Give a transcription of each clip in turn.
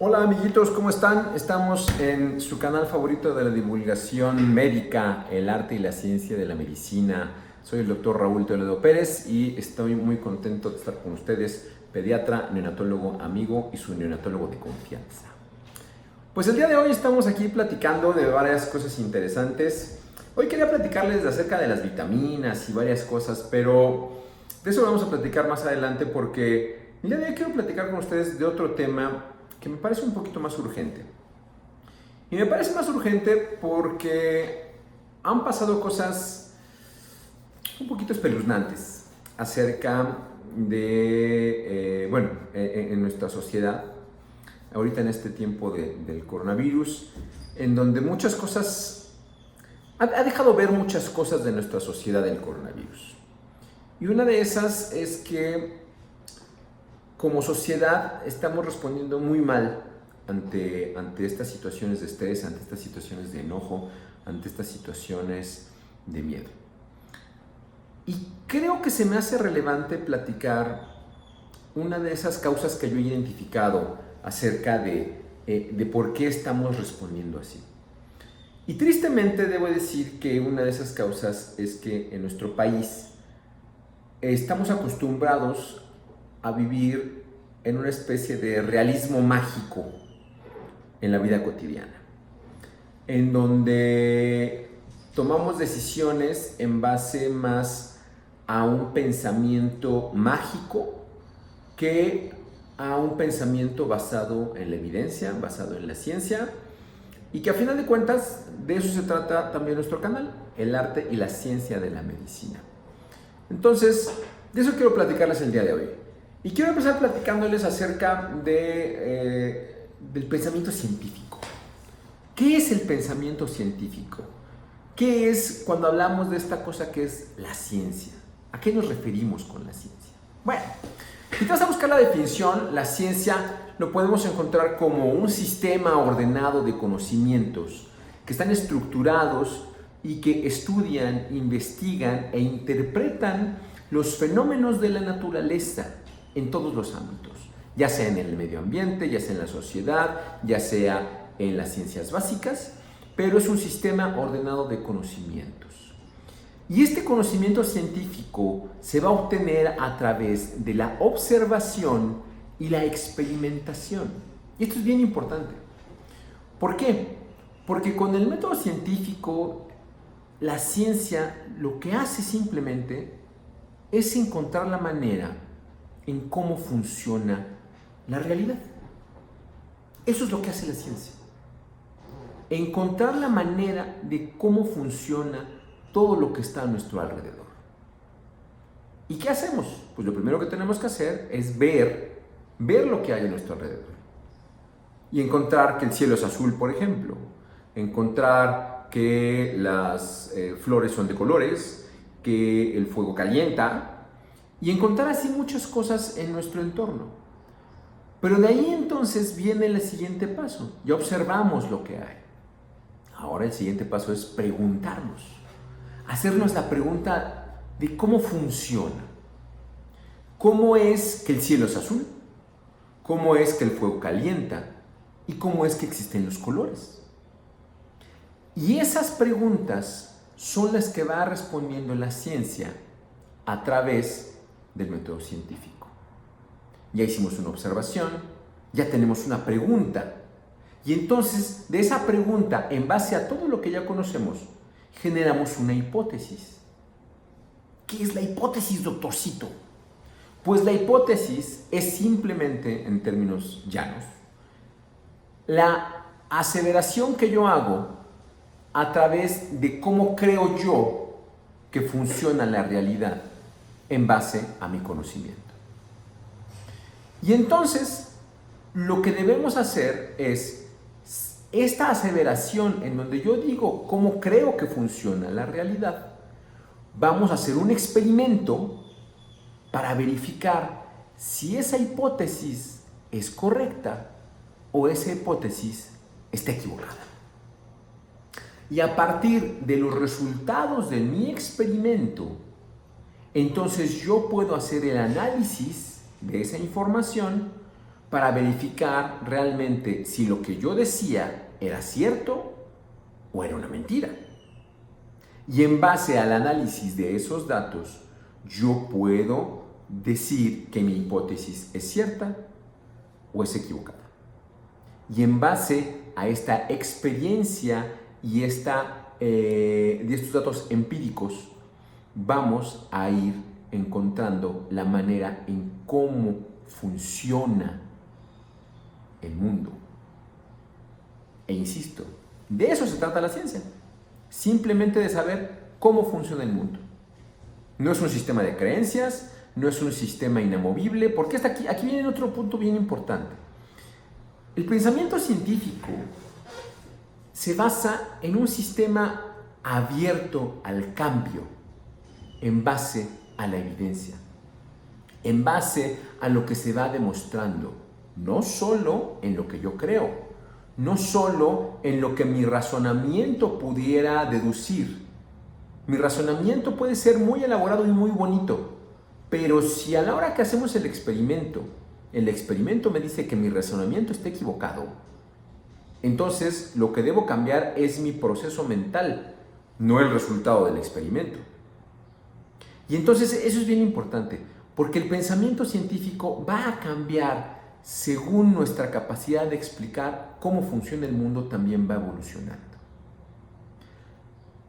Hola amiguitos, ¿cómo están? Estamos en su canal favorito de la divulgación médica, el arte y la ciencia de la medicina. Soy el doctor Raúl Toledo Pérez y estoy muy contento de estar con ustedes, pediatra, neonatólogo amigo y su neonatólogo de confianza. Pues el día de hoy estamos aquí platicando de varias cosas interesantes. Hoy quería platicarles acerca de las vitaminas y varias cosas, pero de eso vamos a platicar más adelante porque el día de hoy quiero platicar con ustedes de otro tema que me parece un poquito más urgente. Y me parece más urgente porque han pasado cosas un poquito espeluznantes acerca de, en nuestra sociedad, ahorita en este tiempo del coronavirus, en donde muchas cosas, ha dejado ver muchas cosas de nuestra sociedad el coronavirus. Y una de esas es que como sociedad estamos respondiendo muy mal ante estas situaciones de estrés, ante estas situaciones de enojo, ante estas situaciones de miedo. Y creo que se me hace relevante platicar una de esas causas que yo he identificado acerca de por qué estamos respondiendo así. Y tristemente debo decir que una de esas causas es que en nuestro país estamos acostumbrados a vivir en una especie de realismo mágico en la vida cotidiana, en donde tomamos decisiones en base más a un pensamiento mágico que a un pensamiento basado en la evidencia, basado en la ciencia, y que a final de cuentas de eso se trata también nuestro canal, el arte y la ciencia de la medicina. Entonces, de eso quiero platicarles el día de hoy. Y quiero empezar platicándoles acerca del pensamiento científico. ¿Qué es el pensamiento científico? ¿Qué es cuando hablamos de esta cosa que es la ciencia? ¿A qué nos referimos con la ciencia? Bueno, si te vas a buscar la definición, la ciencia lo podemos encontrar como un sistema ordenado de conocimientos que están estructurados y que estudian, investigan e interpretan los fenómenos de la naturaleza en todos los ámbitos, ya sea en el medio ambiente, ya sea en la sociedad, ya sea en las ciencias básicas, pero es un sistema ordenado de conocimientos. Y este conocimiento científico se va a obtener a través de la observación y la experimentación. Y esto es bien importante. ¿Por qué? Porque con el método científico, la ciencia lo que hace simplemente es encontrar la manera en cómo funciona la realidad. Eso es lo que hace la ciencia. Encontrar la manera de cómo funciona todo lo que está a nuestro alrededor. ¿Y qué hacemos? Pues lo primero que tenemos que hacer es ver lo que hay a nuestro alrededor. Y encontrar que el cielo es azul, por ejemplo. Encontrar que las flores son de colores, que el fuego calienta, y encontrar así muchas cosas en nuestro entorno. Pero de ahí entonces viene el siguiente paso. Ya observamos lo que hay. Ahora el siguiente paso es preguntarnos. Hacernos la pregunta de cómo funciona. ¿Cómo es que el cielo es azul? ¿Cómo es que el fuego calienta? ¿Y cómo es que existen los colores? Y esas preguntas son las que va respondiendo la ciencia a través del método científico. Ya hicimos una observación, ya tenemos una pregunta, y entonces de esa pregunta, en base a todo lo que ya conocemos, generamos una hipótesis. ¿Qué es la hipótesis, doctorcito? Pues la hipótesis es simplemente, en términos llanos, la aseveración que yo hago a través de cómo creo yo que funciona la realidad en base a mi conocimiento. Y entonces, lo que debemos hacer es esta aseveración en donde yo digo cómo creo que funciona la realidad. Vamos a hacer un experimento para verificar si esa hipótesis es correcta o esa hipótesis está equivocada. Y a partir de los resultados de mi experimento, entonces yo puedo hacer el análisis de esa información para verificar realmente si lo que yo decía era cierto o era una mentira. Y en base al análisis de esos datos, yo puedo decir que mi hipótesis es cierta o es equivocada. Y en base a esta experiencia y de estos datos empíricos, vamos a ir encontrando la manera en cómo funciona el mundo. E insisto, de eso se trata la ciencia. Simplemente de saber cómo funciona el mundo. No es un sistema de creencias, no es un sistema inamovible, porque aquí viene otro punto bien importante. El pensamiento científico se basa en un sistema abierto al cambio, en base a la evidencia, en base a lo que se va demostrando, no solo en lo que yo creo, no solo en lo que mi razonamiento pudiera deducir. Mi razonamiento puede ser muy elaborado y muy bonito, pero si a la hora que hacemos el experimento me dice que mi razonamiento está equivocado, entonces lo que debo cambiar es mi proceso mental, no el resultado del experimento. Y entonces eso es bien importante, porque el pensamiento científico va a cambiar según nuestra capacidad de explicar cómo funciona el mundo también va evolucionando.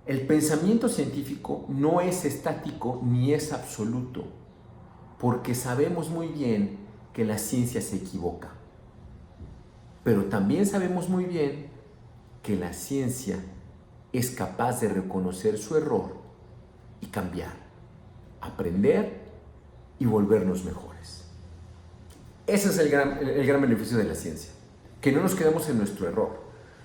El pensamiento científico no es estático ni es absoluto, porque sabemos muy bien que la ciencia se equivoca. Pero también sabemos muy bien que la ciencia es capaz de reconocer su error y cambiar, aprender y volvernos mejores. Ese es el gran beneficio de la ciencia, que no nos quedemos en nuestro error,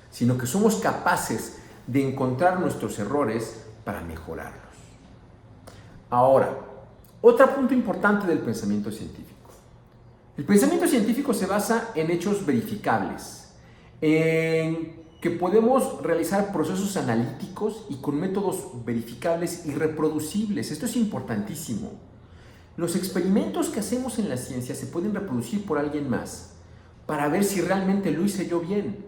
sino que somos capaces de encontrar nuestros errores para mejorarlos. Ahora, otro punto importante del pensamiento científico. El pensamiento científico se basa en hechos verificables, en que podemos realizar procesos analíticos y con métodos verificables y reproducibles. Esto es importantísimo. Los experimentos que hacemos en la ciencia se pueden reproducir por alguien más para ver si realmente lo hice yo bien.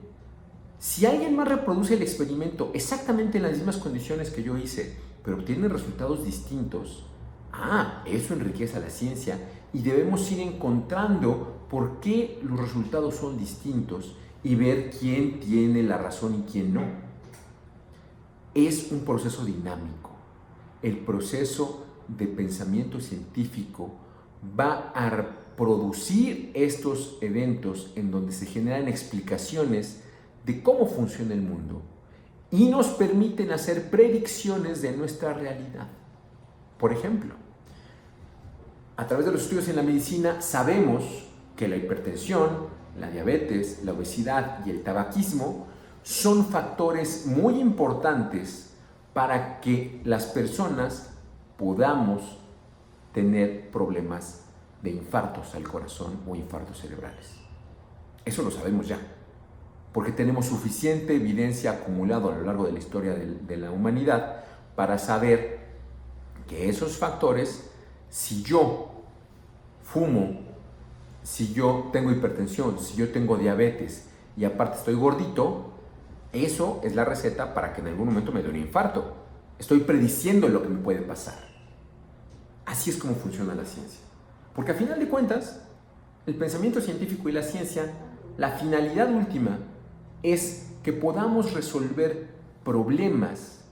Si alguien más reproduce el experimento exactamente en las mismas condiciones que yo hice, pero obtiene resultados distintos, eso enriquece a la ciencia y debemos ir encontrando por qué los resultados son distintos y ver quién tiene la razón y quién no. Es un proceso dinámico. El proceso de pensamiento científico va a producir estos eventos en donde se generan explicaciones de cómo funciona el mundo y nos permiten hacer predicciones de nuestra realidad. Por ejemplo, a través de los estudios en la medicina sabemos que la hipertensión, la diabetes, la obesidad y el tabaquismo son factores muy importantes para que las personas podamos tener problemas de infartos al corazón o infartos cerebrales. Eso lo sabemos ya, porque tenemos suficiente evidencia acumulada a lo largo de la historia de la humanidad para saber que esos factores, si yo fumo, si yo tengo hipertensión, si yo tengo diabetes y aparte estoy gordito, eso es la receta para que en algún momento me dé un infarto. Estoy prediciendo lo que me puede pasar. Así es como funciona la ciencia. Porque a final de cuentas, el pensamiento científico y la ciencia, la finalidad última es que podamos resolver problemas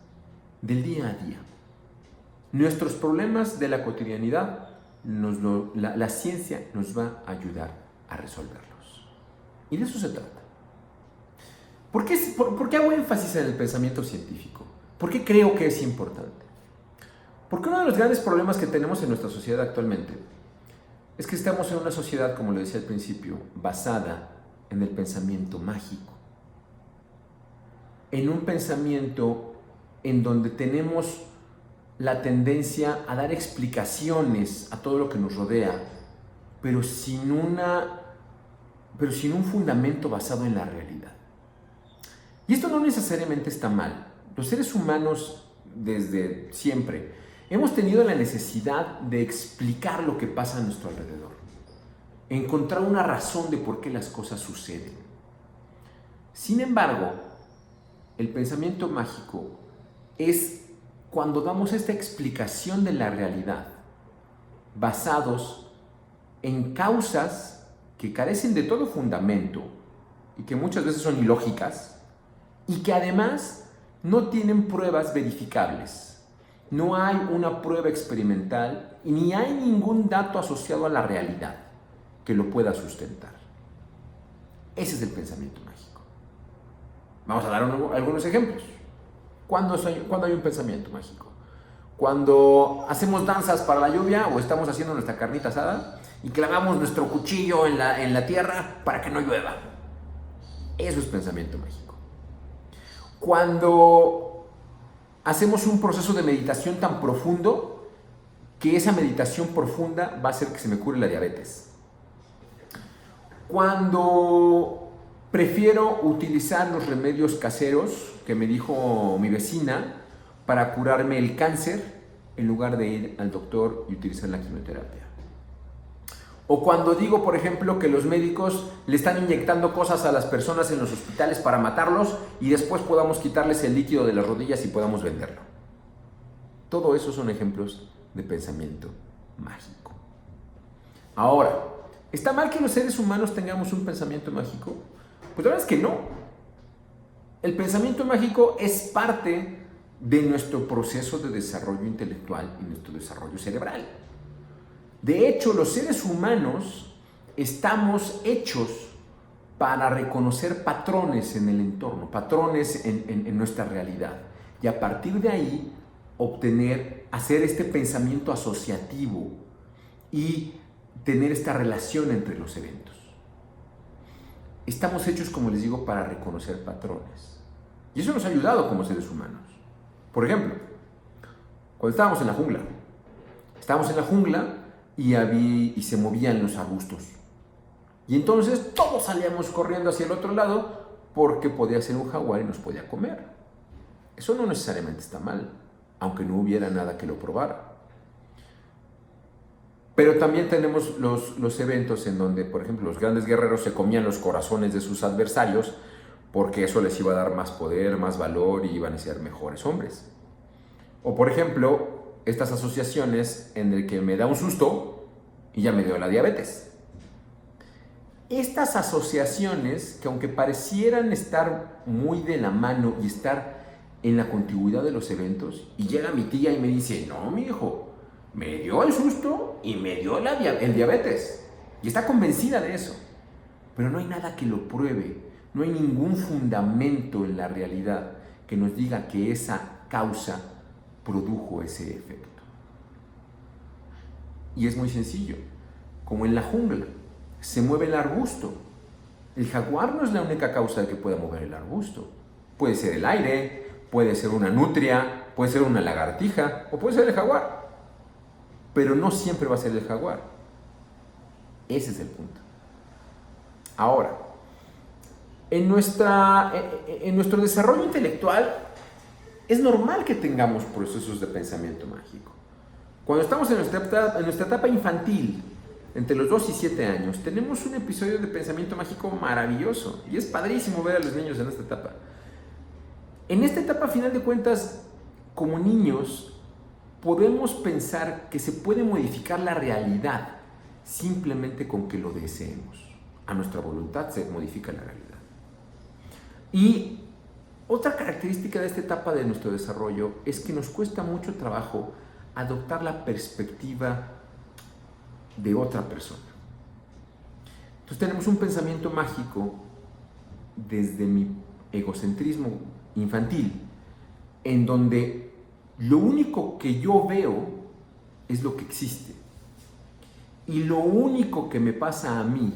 del día a día. Nuestros problemas de la cotidianidad, la ciencia nos va a ayudar a resolverlos. Y de eso se trata. ¿Por qué hago énfasis en el pensamiento científico? ¿Por qué creo que es importante? Porque uno de los grandes problemas que tenemos en nuestra sociedad actualmente es que estamos en una sociedad, como lo decía al principio, basada en el pensamiento mágico. En un pensamiento en donde tenemos la tendencia a dar explicaciones a todo lo que nos rodea, pero sin un fundamento basado en la realidad. Y esto no necesariamente está mal. Los seres humanos, desde siempre, hemos tenido la necesidad de explicar lo que pasa a nuestro alrededor. encontrar una razón de por qué las cosas suceden. Sin embargo, el pensamiento mágico es cuando damos esta explicación de la realidad basados en causas que carecen de todo fundamento y que muchas veces son ilógicas y que además no tienen pruebas verificables. No hay una prueba experimental y ni hay ningún dato asociado a la realidad que lo pueda sustentar. Ese es el pensamiento mágico. Vamos a dar algunos ejemplos. ¿Cuándo hay un pensamiento mágico? Cuando hacemos danzas para la lluvia o estamos haciendo nuestra carnita asada y clavamos nuestro cuchillo en la tierra para que no llueva. Eso es pensamiento mágico. Cuando hacemos un proceso de meditación tan profundo que esa meditación profunda va a hacer que se me cure la diabetes. Cuando prefiero utilizar los remedios caseros que me dijo mi vecina para curarme el cáncer en lugar de ir al doctor y utilizar la quimioterapia. O cuando digo, por ejemplo, que los médicos le están inyectando cosas a las personas en los hospitales para matarlos y después podamos quitarles el líquido de las rodillas y podamos venderlo. Todo eso son ejemplos de pensamiento mágico. Ahora, ¿está mal que los seres humanos tengamos un pensamiento mágico? Pues la verdad es que no. El pensamiento mágico es parte de nuestro proceso de desarrollo intelectual y nuestro desarrollo cerebral. De hecho, los seres humanos estamos hechos para reconocer patrones en el entorno, patrones en nuestra realidad. Y a partir de ahí, hacer este pensamiento asociativo y tener esta relación entre los eventos. Estamos hechos, como les digo, para reconocer patrones. Y eso nos ha ayudado como seres humanos. Por ejemplo, cuando estábamos en la jungla y se movían los arbustos. Y entonces todos salíamos corriendo hacia el otro lado porque podía ser un jaguar y nos podía comer. Eso no necesariamente está mal, aunque no hubiera nada que lo probara. Pero también tenemos los eventos en donde, por ejemplo, los grandes guerreros se comían los corazones de sus adversarios porque eso les iba a dar más poder, más valor y iban a ser mejores hombres. O por ejemplo, estas asociaciones en el que me da un susto y ya me dio la diabetes. Estas asociaciones que aunque parecieran estar muy de la mano y estar en la contigüidad de los eventos, y llega mi tía y me dice, no, mi hijo, me dio el susto y me dio el diabetes. Y está convencida de eso. Pero no hay nada que lo pruebe. No hay ningún fundamento en la realidad que nos diga que esa causa produjo ese efecto. Y es muy sencillo. Como en la jungla, se mueve el arbusto. El jaguar no es la única causa de que pueda mover el arbusto. Puede ser el aire, puede ser una nutria, puede ser una lagartija o puede ser el jaguar. Pero no siempre va a ser el jaguar. Ese es el punto. Ahora, en nuestro desarrollo intelectual es normal que tengamos procesos de pensamiento mágico. Cuando estamos en nuestra etapa infantil, entre los 2 y 7 años, tenemos un episodio de pensamiento mágico maravilloso y es padrísimo ver a los niños en esta etapa. En esta etapa, a final de cuentas, como niños, podemos pensar que se puede modificar la realidad simplemente con que lo deseemos. A nuestra voluntad se modifica la realidad. Y otra característica de esta etapa de nuestro desarrollo es que nos cuesta mucho trabajo adoptar la perspectiva de otra persona. Entonces tenemos un pensamiento mágico desde mi egocentrismo infantil, en donde lo único que yo veo es lo que existe y lo único que me pasa a mí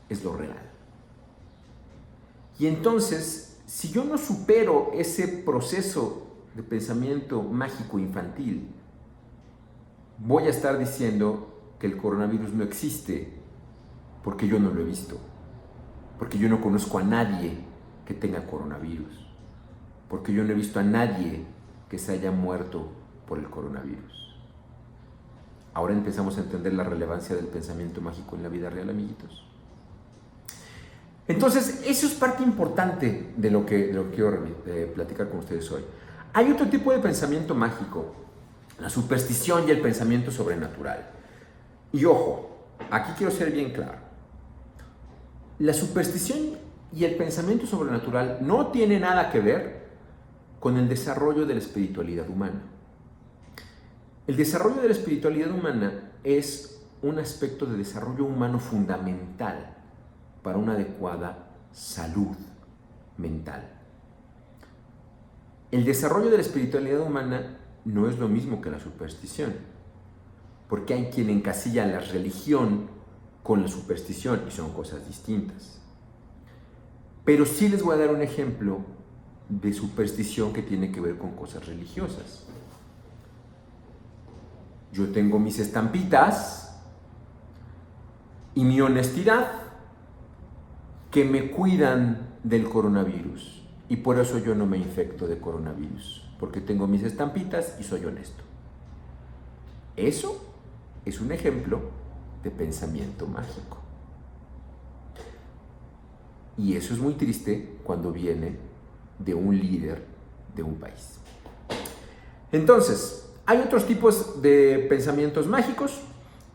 es lo real. Y entonces, si yo no supero ese proceso de pensamiento mágico infantil, voy a estar diciendo que el coronavirus no existe porque yo no lo he visto, porque yo no conozco a nadie que tenga coronavirus, porque yo no he visto a nadie que se haya muerto por el coronavirus. Ahora empezamos a entender la relevancia del pensamiento mágico en la vida real, amiguitos. Entonces, eso es parte importante de lo que quiero platicar con ustedes hoy. Hay otro tipo de pensamiento mágico, la superstición y el pensamiento sobrenatural. Y ojo, aquí quiero ser bien claro. La superstición y el pensamiento sobrenatural no tiene nada que ver con el desarrollo de la espiritualidad humana. El desarrollo de la espiritualidad humana es un aspecto de desarrollo humano fundamental para una adecuada salud mental. El desarrollo de la espiritualidad humana no es lo mismo que la superstición, porque hay quien encasilla la religión con la superstición y son cosas distintas. Pero sí les voy a dar un ejemplo de superstición que tiene que ver con cosas religiosas. Yo tengo mis estampitas y mi honestidad que me cuidan del coronavirus y por eso yo no me infecto de coronavirus, porque tengo mis estampitas y soy honesto. Eso es un ejemplo de pensamiento mágico. Y eso es muy triste cuando viene de un líder de un país. Entonces, hay otros tipos de pensamientos mágicos,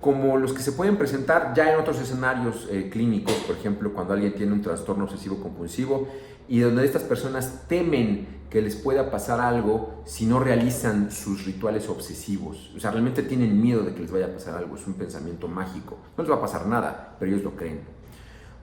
como los que se pueden presentar ya en otros escenarios clínicos, por ejemplo, cuando alguien tiene un trastorno obsesivo-compulsivo y donde estas personas temen que les pueda pasar algo si no realizan sus rituales obsesivos. O sea, realmente tienen miedo de que les vaya a pasar algo, es un pensamiento mágico. No les va a pasar nada, pero ellos lo creen.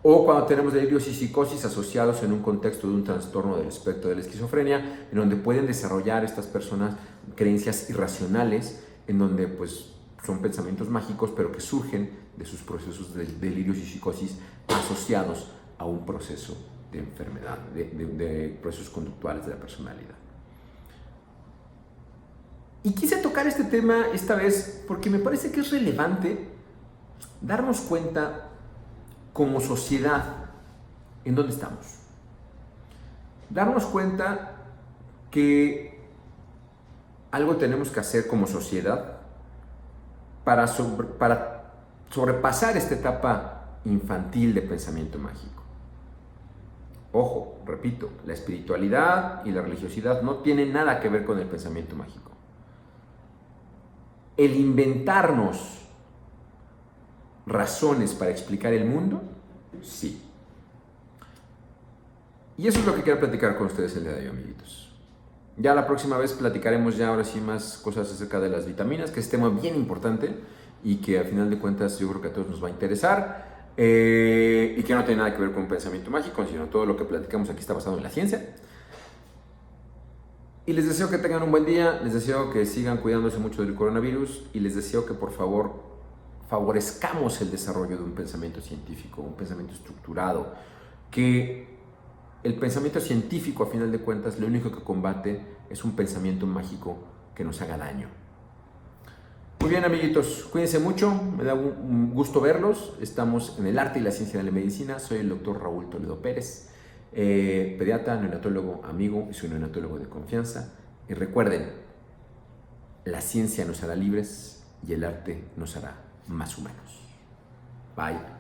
O cuando tenemos delirios y psicosis asociados en un contexto de un trastorno del espectro de la esquizofrenia, en donde pueden desarrollar estas personas creencias irracionales, en donde pues son pensamientos mágicos, pero que surgen de sus procesos de delirios y psicosis asociados a un proceso de enfermedad, de procesos conductuales de la personalidad. Y quise tocar este tema esta vez porque me parece que es relevante darnos cuenta como sociedad en dónde estamos. Darnos cuenta que algo tenemos que hacer como sociedad para sobrepasar esta etapa infantil de pensamiento mágico. Ojo, repito, la espiritualidad y la religiosidad no tienen nada que ver con el pensamiento mágico. El inventarnos razones para explicar el mundo, sí. Y eso es lo que quiero platicar con ustedes el día de hoy, amiguitos. Ya la próxima vez platicaremos ya ahora sí más cosas acerca de las vitaminas, que es tema bien importante y que al final de cuentas yo creo que a todos nos va a interesar y que no tiene nada que ver con un pensamiento mágico, sino todo lo que platicamos aquí está basado en la ciencia. Y les deseo que tengan un buen día, les deseo que sigan cuidándose mucho del coronavirus y les deseo que por favor favorezcamos el desarrollo de un pensamiento científico, un pensamiento estructurado, que el pensamiento científico, a final de cuentas, lo único que combate es un pensamiento mágico que nos haga daño. Muy bien, amiguitos, cuídense mucho, me da un gusto verlos. Estamos en el arte y la ciencia de la medicina. Soy el doctor Raúl Toledo Pérez, pediatra, neonatólogo, amigo y soy neonatólogo de confianza. Y recuerden, la ciencia nos hará libres y el arte nos hará más humanos. Bye.